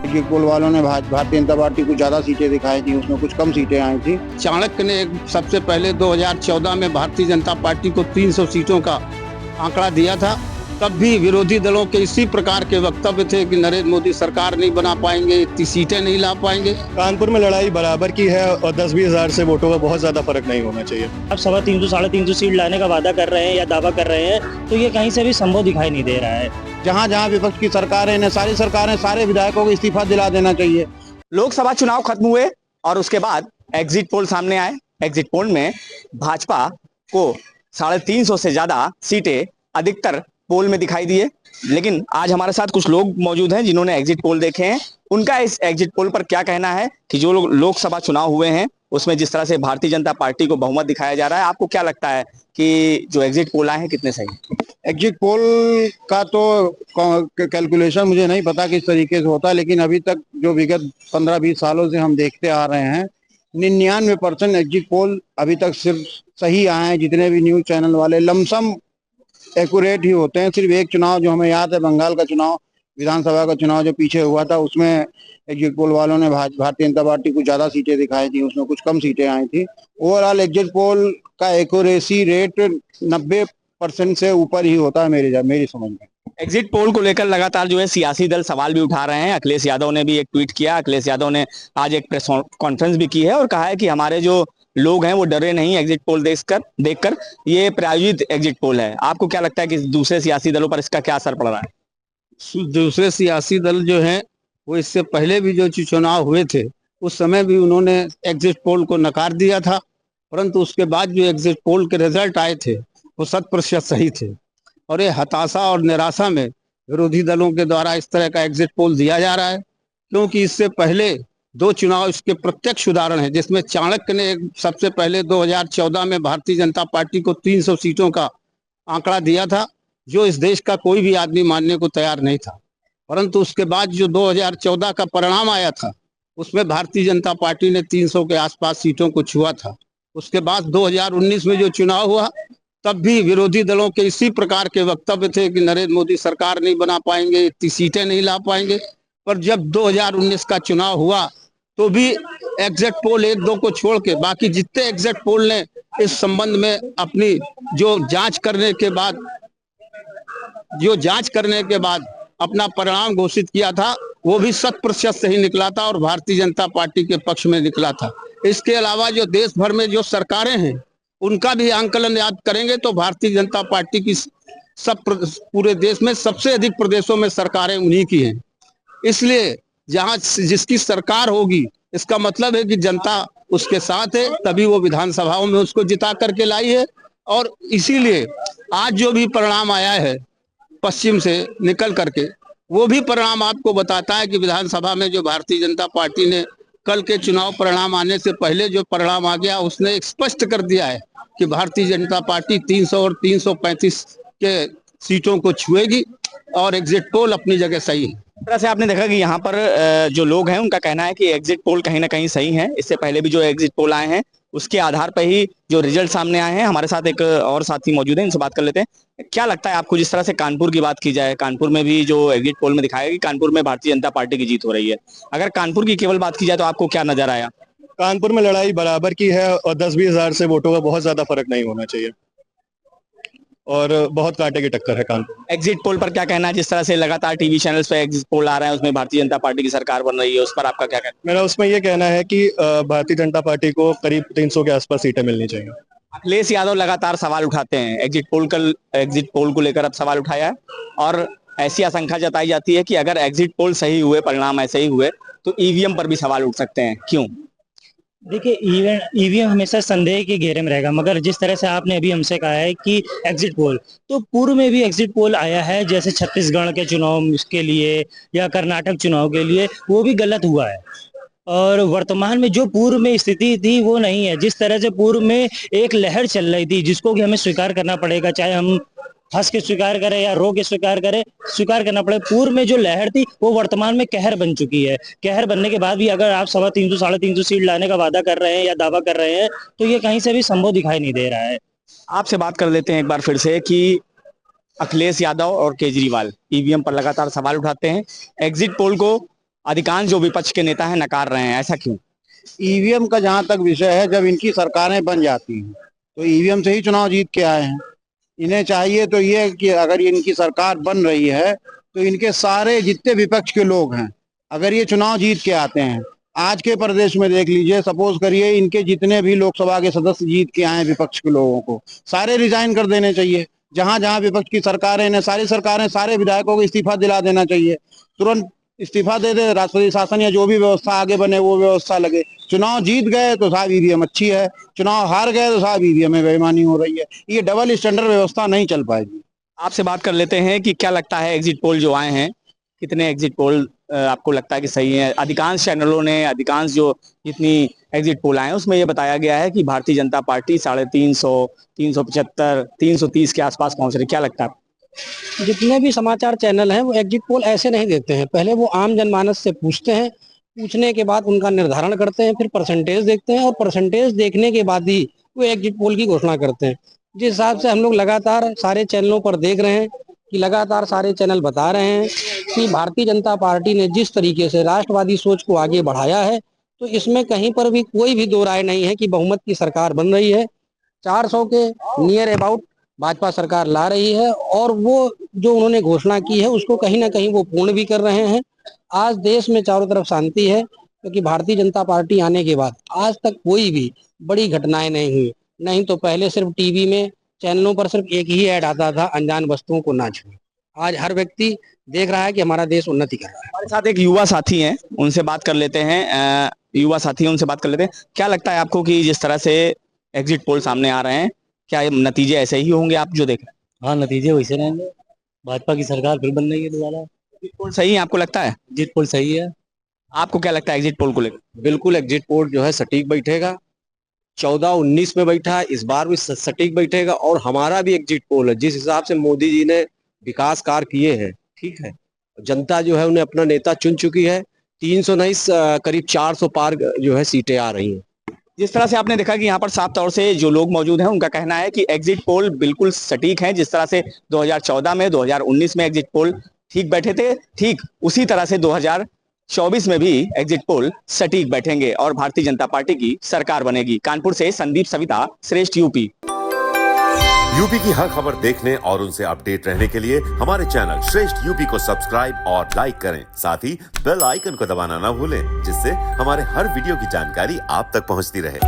Exit poll वालों ने Bharatiya Janata party को ज्यादा सीटें दिखाई थी, उसमें कुछ कम सीटें आई थी। चाणक्य ने सबसे पहले 2014 में भारतीय जनता पार्टी को 300 सीटों का आंकड़ा दिया था। तब भी विरोधी दलों के इसी प्रकार के वक्तव्य थे कि नरेंद्र मोदी सरकार नहीं बना पाएंगे, इतनी सीटें नहीं ला पाएंगे। कानपुर में लड़ाई बराबर की है और 10-20 हजार से वोटों का बहुत ज्यादा फर्क नहीं होना चाहिए। आप 350 साढ़े 300 सीट लाने का वादा कर रहे हैं या दावा कर रहे हैं, तो ये कहीं से भी संभव दिखाई नहीं दे रहा है। जहाँ जहाँ विपक्ष की सरकारें ने सारी सरकारें सारे विधायकों को इस्तीफा दिला देना चाहिए। लोकसभा चुनाव खत्म हुए और उसके बाद एग्जिट पोल सामने आए। एग्जिट पोल में भाजपा को 350 से ज्यादा सीटें अधिकतर पोल में दिखाई दिए। लेकिन आज हमारे साथ कुछ लोग मौजूद हैं जिन्होंने एग्जिट पोल देखे हैं। उनका इस एग्जिट पोल पर क्या कहना है कि जो लोकसभा चुनाव हुए हैं उसमें जिस तरह से भारतीय जनता पार्टी को बहुमत दिखाया जा रहा है, आपको क्या लगता है कि जो एग्जिट पोल आए हैं कितने सही? एग्जिट पोल का तो कैलकुलेशन मुझे नहीं पता किस तरीके से होता है, लेकिन अभी तक जो विगत 15-20 सालों से हम देखते आ रहे हैं 99% एग्जिट पोल अभी तक सिर्फ सही आए हैं। जितने भी न्यूज चैनल वाले लमसम एक्यूरेट ही होते हैं। सिर्फ एक चुनाव जो हमें याद है, बंगाल का चुनाव, विधानसभा का चुनाव जो पीछे हुआ था, उसमें एग्जिट पोल वालों ने भारतीय जनता पार्टी को ज्यादा सीटें दिखाई थी, उसमें कुछ कम सीटें आई थी। ओवरऑल एग्जिट पोल का एक्यूरेसी रेट 90% से ऊपर ही होता है मेरी समझ में। एग्जिट पोल को लेकर लगातार जो है सियासी दल सवाल भी उठा रहे हैं। अखिलेश यादव ने भी एक ट्वीट किया। अखिलेश यादव ने आज एक प्रेस कॉन्फ्रेंस भी की है और कहा है कि हमारे जो लोग हैं वो डरे नहीं एग्जिट पोल देखकर ये प्रायोजित एग्जिट पोल है। आपको क्या लगता है कि दूसरे सियासी दलों पर इसका क्या असर पड़ रहा है? दूसरे सियासी दल जो है वो इससे पहले भी जो चुनाव हुए थे उस समय भी उन्होंने एग्जिट पोल को नकार दिया था, परंतु उसके बाद जो एग्जिट पोल के रिजल्ट आए थे वो 100% सही थे। और ये हताशा और निराशा में विरोधी दलों के द्वारा इस तरह का एग्जिट पोल दिया जा रहा है, क्योंकि इससे पहले 2 चुनाव इसके प्रत्यक्ष उदाहरण है, जिसमें चाणक्य ने सबसे पहले 2014 में भारतीय जनता पार्टी को 300 सीटों का आंकड़ा दिया था, जो इस देश का कोई भी आदमी मानने को तैयार नहीं था। परंतु उसके बाद जो 2014 का परिणाम आया था उसमें भारतीय जनता पार्टी ने 300 के आसपास सीटों को छुआ था। उसके बाद 2019 में जो चुनाव हुआ तब भी विरोधी दलों के इसी प्रकार के वक्तव्य थे कि नरेंद्र मोदी सरकार नहीं बना पाएंगे, इतनी सीटें नहीं ला पाएंगे। पर जब 2019 का चुनाव हुआ तो भी एग्जिट पोल 1-2 को छोड़ के बाकी जितने एग्जिट पोल ने इस संबंध में अपनी जो जांच करने के बाद अपना परिणाम घोषित किया था वो भी 100% सही निकला था और भारतीय जनता पार्टी के पक्ष में निकला था। इसके अलावा जो देश भर में जो सरकारें हैं उनका भी आंकलन याद करेंगे तो भारतीय जनता पार्टी की पूरे देश में सबसे अधिक प्रदेशों में सरकारें उन्हीं की हैं। इसलिए जहां जिसकी सरकार होगी इसका मतलब है कि जनता उसके साथ है, तभी वो विधानसभाओं में उसको जिता करके लाई है। और इसीलिए आज जो भी परिणाम आया है पश्चिम से निकल करके, वो भी परिणाम आपको बताता है कि विधानसभा में जो भारतीय जनता पार्टी ने कल के चुनाव परिणाम आने से पहले जो परिणाम आ गया उसने स्पष्ट कर दिया है कि भारतीय जनता पार्टी 300 और 335 के सीटों को छुएगी और एग्जिट पोल अपनी जगह सही है। इस तरह से आपने देखा कि यहाँ पर जो लोग हैं उनका कहना है कि एग्जिट पोल कहीं ना कहीं सही है। इससे पहले भी जो एग्जिट पोल आए हैं उसके आधार पर ही जो रिजल्ट सामने आए हैं। हमारे साथ एक और साथी मौजूद है, इनसे बात कर लेते हैं। क्या लगता है आपको, जिस तरह से कानपुर की बात की जाए, कानपुर में भी जो एग्जिट पोल में दिखाया कि कानपुर में भारतीय जनता पार्टी की जीत हो रही है, अगर कानपुर की केवल बात की जाए तो आपको क्या नजर आया? कानपुर में लड़ाई बराबर की है और 10-20 हजार से वोटों का बहुत ज्यादा फर्क नहीं होना चाहिए और बहुत कांटे की टक्कर है कानपुर। एग्जिट पोल पर क्या कहना है? जिस तरह से लगातार टीवी चैनल्स पे एग्जिट पोल आ रहे हैं उसमें भारतीय जनता पार्टी की सरकार बन रही है, उस पर आपका क्या कहना है? मेरा उसमें यह कहना है कि भारतीय जनता पार्टी को करीब 300 के आसपास सीटें मिलनी चाहिए। अखिलेश यादव लगातार सवाल उठाते हैं, एग्जिट पोल को लेकर अब सवाल उठाया है और ऐसी आशंका जताई जाती है कि अगर एग्जिट पोल सही हुए, परिणाम ऐसे ही हुए तो ईवीएम पर भी सवाल उठ सकते हैं। क्यों? देखिए, ईवीएम हमेशा संदेह के घेरे में रहेगा, मगर जिस तरह से आपने अभी हमसे कहा है कि एग्जिट पोल, तो पूर्व में भी एग्जिट पोल आया है, जैसे छत्तीसगढ़ के चुनाव के लिए या कर्नाटक चुनाव के लिए, वो भी गलत हुआ है। और वर्तमान में जो पूर्व में स्थिति थी वो नहीं है। जिस तरह से पूर्व में एक लहर चल रही थी जिसको कि हमें स्वीकार करना पड़ेगा, चाहे हम हंस के स्वीकार करें या रो के स्वीकार करें, स्वीकार करना पड़े। पूर्व में जो लहर थी वो वर्तमान में कहर बन चुकी है। कहर बनने के बाद भी अगर आप 350 साढ़े 300 सीट लाने का वादा कर रहे हैं या दावा कर रहे हैं, तो ये कहीं से भी संभव दिखाई नहीं दे रहा है। आपसे बात कर लेते हैं एक बार फिर से कि अखिलेश यादव और केजरीवाल ईवीएम पर लगातार सवाल उठाते हैं। एग्जिट पोल को अधिकांश जो विपक्ष के नेता हैं नकार रहे हैं, ऐसा क्यों? ईवीएम का जहां तक विषय है, जब इनकी सरकारें बन जाती हैं तो ईवीएम से ही चुनाव जीत के आए हैं। इन्हें चाहिए तो ये कि अगर ये इनकी सरकार बन रही है तो इनके सारे जितने विपक्ष के लोग हैं, अगर ये चुनाव जीत के आते हैं, आज के प्रदेश में देख लीजिए, सपोज करिए इनके जितने भी लोकसभा के सदस्य जीत के आए विपक्ष के लोगों को सारे रिजाइन कर देने चाहिए। जहां जहां विपक्ष की सरकारें ने, सारी सरकारें सारे विधायकों को इस्तीफा दिला देना चाहिए, तुरंत इस्तीफा दे दे, राष्ट्रपति शासन या जो भी व्यवस्था आगे बने वो व्यवस्था लगे। चुनाव जीत गए तो साहब ईवीएम अच्छी है, चुनाव हार गए तो साहब ईवीएम में बेईमानी हो रही है। ये डबल स्टैंडर्ड व्यवस्था नहीं चल पाएगी। आपसे बात कर लेते हैं कि क्या लगता है एग्जिट पोल जो आए हैं, कितने एग्जिट पोल आपको लगता है कि सही है? अधिकांश चैनलों ने, अधिकांश जो जितनी एग्जिट पोल आए हैं उसमें ये बताया गया है कि भारतीय जनता पार्टी 350, 375, 330 के आसपास पहुंच रही। क्या लगता है? जितने भी समाचार चैनल हैं वो एग्जिट पोल ऐसे नहीं देते हैं। पहले वो आम जनमानस से पूछते हैं, पूछने के बाद उनका निर्धारण करते हैं, फिर परसेंटेज देखते हैं और परसेंटेज देखने के बाद ही वो एग्जिट पोल की घोषणा करते हैं। जिस हिसाब से हम लोग लगातार सारे चैनलों पर देख रहे हैं कि लगातार सारे चैनल बता रहे हैं कि भारतीय जनता पार्टी ने जिस तरीके से राष्ट्रवादी सोच को आगे बढ़ाया है, तो इसमें कहीं पर भी कोई भी दो राय नहीं है कि बहुमत की सरकार बन रही है। 400 के नियर अबाउट भाजपा सरकार ला रही है और वो जो उन्होंने घोषणा की है उसको कहीं ना कहीं वो पूर्ण भी कर रहे हैं। आज देश में चारों तरफ शांति है क्योंकि भारतीय जनता पार्टी आने के बाद आज तक कोई भी बड़ी घटनाएं नहीं हुई। नहीं तो पहले सिर्फ टीवी में चैनलों पर सिर्फ एक ही ऐड आता था, अनजान वस्तुओं को ना छुएं। आज हर व्यक्ति देख रहा है कि हमारा देश उन्नति कर रहा है। हमारे साथ एक युवा साथी हैं, उनसे बात कर लेते हैं। युवा साथी हैं, उनसे बात कर लेते हैं। क्या लगता है आपको कि जिस तरह से एग्जिट पोल सामने आ रहे हैं, क्या ये नतीजे ऐसे ही होंगे आप जो देख रहे हैं? हाँ, नतीजे वैसे रहेंगे। भाजपा की सरकार फिर बन रही है दोबारा। एग्जिट पोल सही है आपको लगता है? एग्जिट पोल सही है। आपको क्या लगता है एग्जिट पोल को लेकर? बिल्कुल एग्जिट पोल जो है सटीक बैठेगा। 14-19 में बैठा, इस बार भी सटीक बैठेगा। और हमारा भी एग्जिट पोल है, जिस हिसाब से मोदी जी ने विकास कार्य किए हैं, ठीक है, जनता जो है उन्हें अपना नेता चुन चुकी है। 300 नहीं, करीब 400 पार जो है सीटें आ रही हैं। जिस तरह से आपने देखा कि यहाँ पर साफ तौर से जो लोग मौजूद हैं उनका कहना है कि एग्जिट पोल बिल्कुल सटीक है। जिस तरह से 2014 में, 2019 में एग्जिट पोल ठीक बैठे थे, ठीक उसी तरह से 2024 में भी एग्जिट पोल सटीक बैठेंगे और भारतीय जनता पार्टी की सरकार बनेगी। कानपुर से संदीप सविता, श्रेष्ठ यूपी। यूपी की हर खबर देखने और उनसे अपडेट रहने के लिए हमारे चैनल श्रेष्ठ यूपी को सब्सक्राइब और लाइक करें। साथ ही बेल आइकन को दबाना ना भूलें, जिससे हमारे हर वीडियो की जानकारी आप तक पहुंचती रहे।